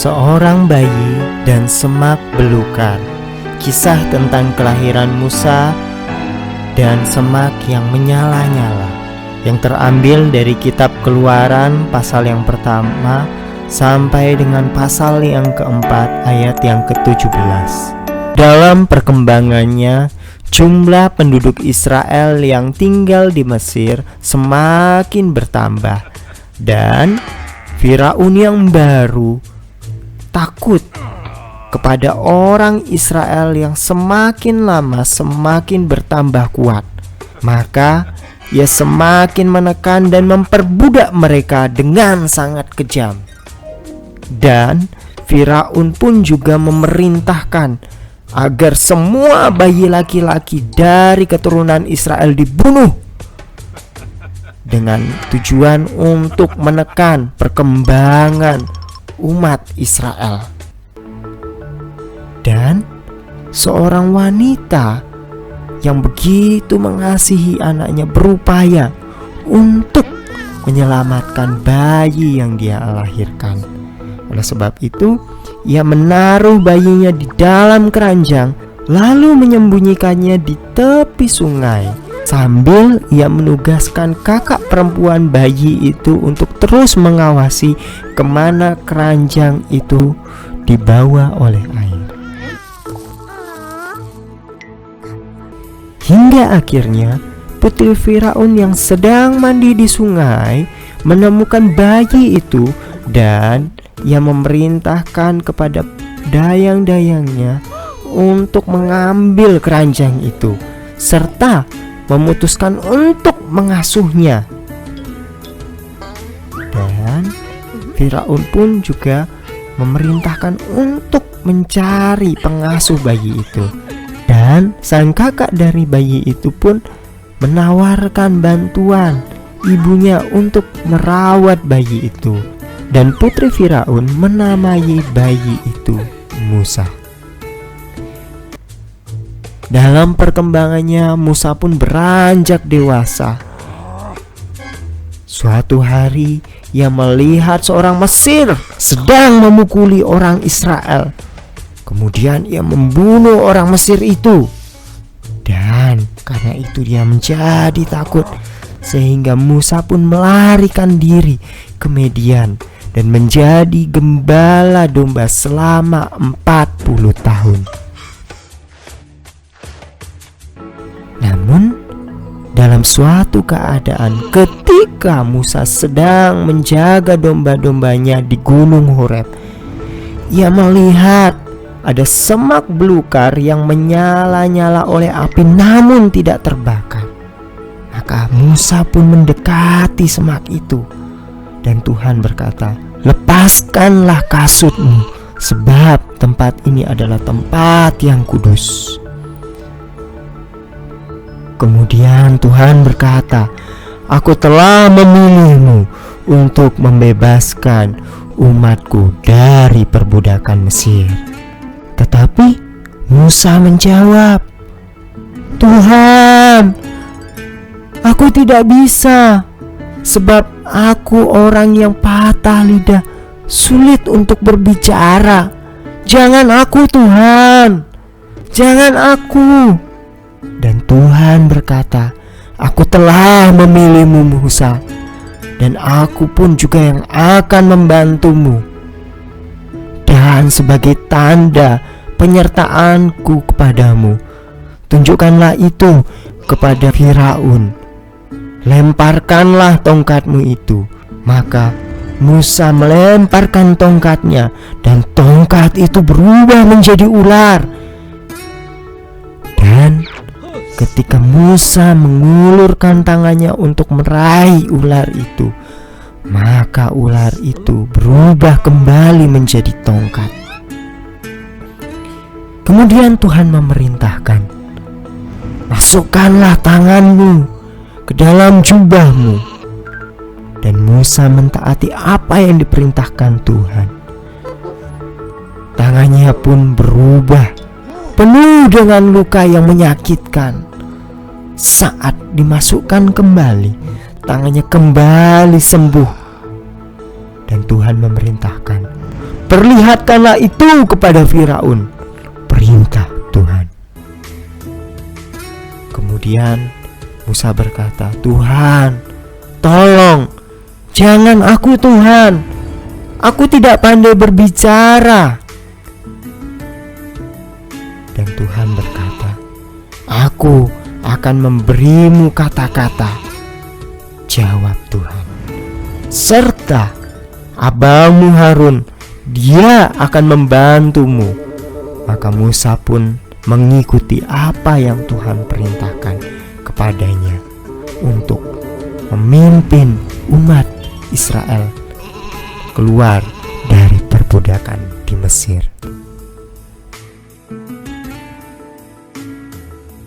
seorang bayi dan semak belukar. Kisah tentang kelahiran Musa dan semak yang menyala-nyala, yang terambil dari kitab Keluaran pasal yang pertama sampai dengan pasal yang keempat ayat yang ke-17. Dalam perkembangannya, jumlah penduduk Israel yang tinggal di Mesir semakin bertambah, dan Firaun yang baru takut kepada orang Israel yang semakin lama semakin bertambah kuat. Maka ia semakin menekan dan memperbudak mereka dengan sangat kejam. Dan Firaun pun juga memerintahkan agar semua bayi laki-laki dari keturunan Israel dibunuh, dengan tujuan untuk menekan perkembangan umat Israel. Dan seorang wanita yang begitu mengasihi anaknya berupaya untuk menyelamatkan bayi yang dia lahirkan. Oleh sebab itu, ia menaruh bayinya di dalam keranjang, lalu menyembunyikannya di tepi sungai, sambil ia menugaskan kakak perempuan bayi itu untuk terus mengawasi kemana keranjang itu dibawa oleh air. Hingga akhirnya putri Firaun yang sedang mandi di sungai menemukan bayi itu, dan ia memerintahkan kepada dayang-dayangnya untuk mengambil keranjang itu serta memutuskan untuk mengasuhnya. Dan Firaun pun juga memerintahkan untuk mencari pengasuh bayi itu. Dan sang kakak dari bayi itu pun menawarkan bantuan ibunya untuk merawat bayi itu. Dan putri Firaun menamai bayi itu Musa. Dalam perkembangannya, Musa pun beranjak dewasa. Suatu hari ia melihat seorang Mesir sedang memukuli orang Israel. Kemudian ia membunuh orang Mesir itu. Dan karena itu dia menjadi takut, sehingga Musa pun melarikan diri ke Midian dan menjadi gembala domba selama 40 tahun. Namun dalam suatu keadaan ketika Musa sedang menjaga domba-dombanya di Gunung Horeb, ia melihat ada semak belukar yang menyala-nyala oleh api namun tidak terbakar. Maka Musa pun mendekati semak itu, dan Tuhan berkata, "Lepaskanlah kasutmu, sebab tempat ini adalah tempat yang kudus." Kemudian Tuhan berkata, "Aku telah memilihmu untuk membebaskan umatku dari perbudakan Mesir." Tetapi Musa menjawab, "Tuhan, aku tidak bisa, sebab aku orang yang patah lidah, sulit untuk berbicara. Jangan aku, Tuhan, jangan aku." Dan Tuhan berkata, "Aku telah memilihmu Musa, dan aku pun juga yang akan membantumu. Dan sebagai tanda penyertaanku kepadamu, tunjukkanlah itu kepada Firaun. Lemparkanlah tongkatmu itu." Maka Musa melemparkan tongkatnya, dan tongkat itu berubah menjadi ular. Dan ketika Musa mengulurkan tangannya untuk meraih ular itu, maka ular itu berubah kembali menjadi tongkat. Kemudian Tuhan memerintahkan, "Masukkanlah tanganmu ke dalam jubahmu." Dan Musa mentaati apa yang diperintahkan Tuhan. Tangannya pun berubah, penuh dengan luka yang menyakitkan. Saat dimasukkan kembali, tangannya kembali sembuh. Dan Tuhan memerintahkan, perlihatkanlah itu kepada Firaun, perintah Tuhan. Kemudian Musa berkata, Tuhan, tolong, jangan aku Tuhan, aku tidak pandai berbicara. Dan Tuhan berkata, aku akan memberimu kata-kata, jawab Tuhan, serta abamu Harun, dia akan membantumu. Maka Musa pun mengikuti apa yang Tuhan perintahkan kepadanya untuk memimpin umat Israel keluar dari perbudakan di Mesir.